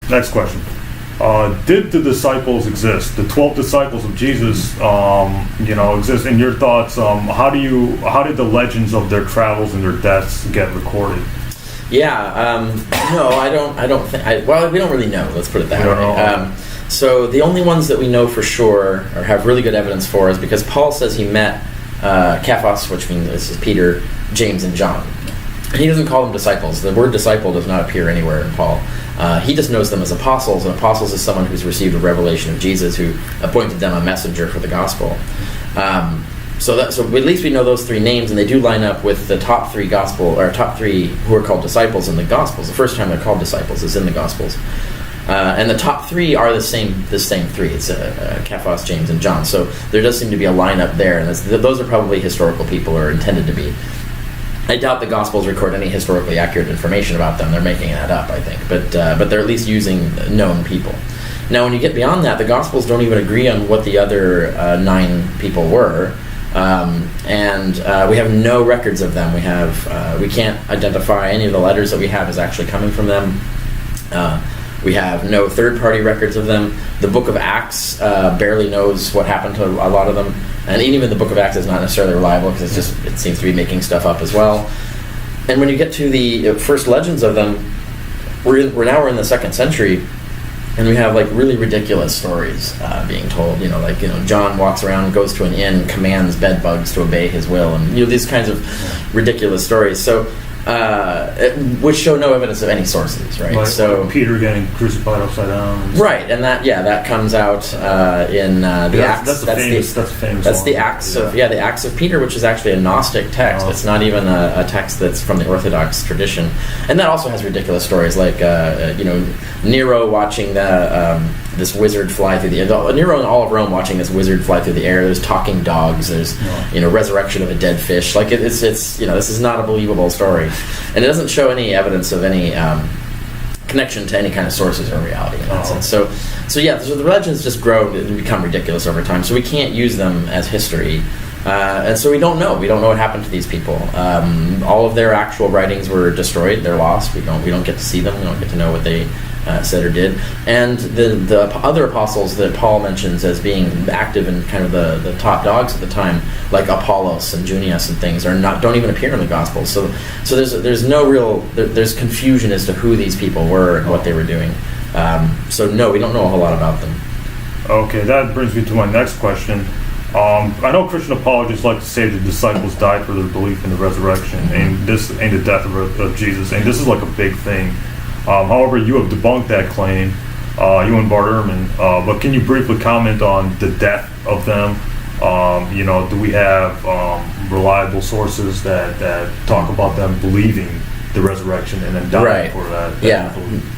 Next question. Did the disciples exist? The 12 disciples of Jesus, exist. In your thoughts, how did the legends of their travels and their deaths get recorded? Yeah, no, I don't think. Well, we don't really know. Let's put it that way. So the only ones that we know for sure or have really good evidence for is because Paul says he met Cephas, which means this is Peter, James, and John. He doesn't call them disciples. The word disciple does not appear anywhere in Paul. He just knows them as apostles, and apostles is someone who's received a revelation of Jesus, who appointed them a messenger for the gospel. So at least we know those three names, and they do line up with the top three who are called disciples in the Gospels. The first time they're called disciples is in the Gospels, and the top three are the same three. It's Cephas, James, and John. So there does seem to be a lineup there, and those are probably historical people, or intended to be. I doubt the Gospels record any historically accurate information about them. They're making that up, I think. But they're at least using known people. Now, when you get beyond that, the Gospels don't even agree on what the other 9 people were. And we have no records of them. We can't identify any of the letters that we have as actually coming from them. We have no third-party records of them. The Book of Acts barely knows what happened to a lot of them. And even the Book of Acts is not necessarily reliable because it seems to be making stuff up as well. And when you get to the first legends of them, we're in the 2nd century, and we have like really ridiculous stories being told. John walks around, goes to an inn, commands bed bugs to obey his will, and these kinds of ridiculous stories. So. Which show no evidence of any sources, right? Like Peter getting crucified upside down. Right, and that comes out in the Acts. That's the Acts of the Acts of Peter, which is actually a Gnostic text. It's not even a text that's from the Orthodox tradition, and that also has ridiculous stories like Nero watching this wizard fly through the air. Nero and all of Rome watching this wizard fly through the air. There's talking dogs. There's resurrection of a dead fish. Like it's this is not a believable story. And it doesn't show any evidence of any connection to any kind of sources or reality in that sense. So the legends just grow and become ridiculous over time. So we can't use them as history, and so we don't know. We don't know what happened to these people. All of their actual writings were destroyed. They're lost. We don't get to see them. We don't get to know what they said or did. And the other apostles that Paul mentions as being active in kind of the top dogs at the time, like Apollos and Junius and things, don't even appear in the Gospels. So there's no real there's confusion as to who these people were and what they were doing. So no, we don't know a whole lot about them. Okay, that brings me to my next question. I know Christian apologists like to say the disciples died for their belief in the resurrection and the death of Jesus, and this is like a big thing. However, you have debunked that claim, you and Bart Ehrman, but can you briefly comment on the death of them? Do we have reliable sources that talk about them believing the resurrection and then dying for that?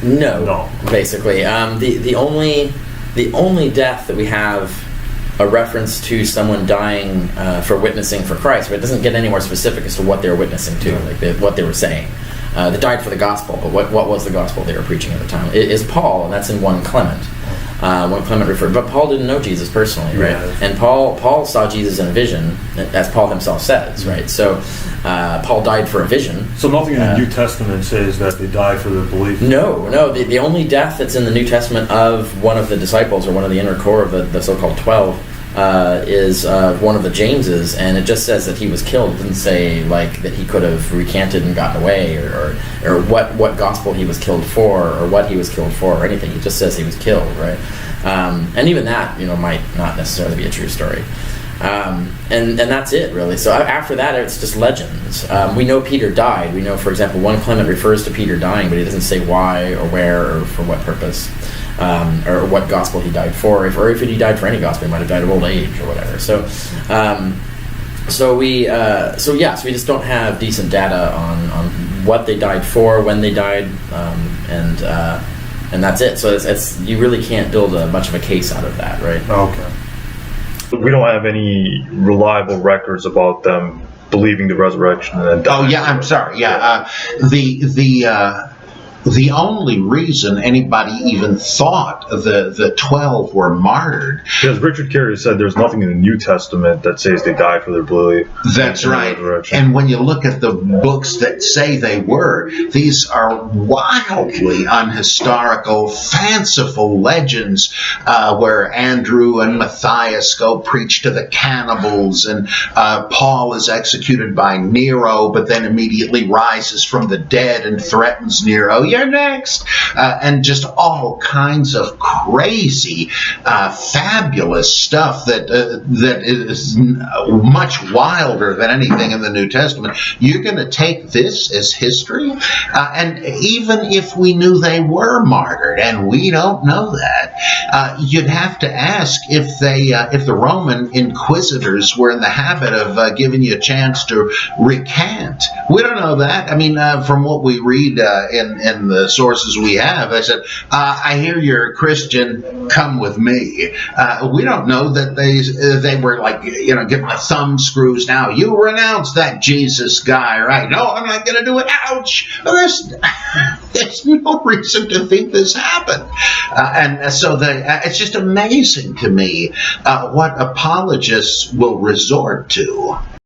No. Basically, the only death that we have a reference to someone dying for witnessing for Christ, but it doesn't get any more specific as to what they were witnessing to, what they were saying. They died for the gospel, but what was the gospel they were preaching at the time? It is Paul, and that's in 1 Clement. 1 Clement referred, but Paul didn't know Jesus personally, right? And Paul saw Jesus in a vision, as Paul himself says, right? So Paul died for a vision. So nothing in the New Testament says that they died for their belief? No. The only death that's in the New Testament of one of the disciples, or one of the inner core of the so-called 12, is one of the Jameses, and it just says that he was killed. It doesn't say like that he could have recanted and gotten away, or what gospel he was killed for, or what he was killed for, or anything. It just says he was killed, right? And even that, might not necessarily be a true story. And that's it, really. So after that, it's just legends. We know Peter died. We know, for example, 1 Clement refers to Peter dying, but he doesn't say why or where or for what purpose. Or what gospel he died for, or if he died for any gospel, he might have died of old age or whatever. So we just don't have decent data on what they died for, when they died, and that's it. So it's you really can't build much of a case out of that, right? Okay. We don't have any reliable records about them believing the resurrection and then dying. I'm sorry. the only reason anybody even thought the 12 were martyred. Because Richard Carey said there's nothing in the New Testament that says they died for their belief. That's right. And when you look at the books that say they were, these are wildly unhistorical, fanciful legends where Andrew and Matthias go preach to the cannibals, and Paul is executed by Nero, but then immediately rises from the dead and threatens Nero. You're next. And just all kinds of crazy, fabulous stuff that is much wilder than anything in the New Testament. You're going to take this as history? And even if we knew they were martyred, and we don't know that, you'd have to ask if the Roman inquisitors were in the habit of giving you a chance to recant. We don't know that. I mean, from what we read in the sources we have, they said, I hear you're a Christian, come with me. We don't know that they were like, giving the thumb screws now. You renounce that Jesus guy, right? No, I'm not going to do it. Ouch! Well, there's no reason to think this happened. And so it's just amazing to me what apologists will resort to.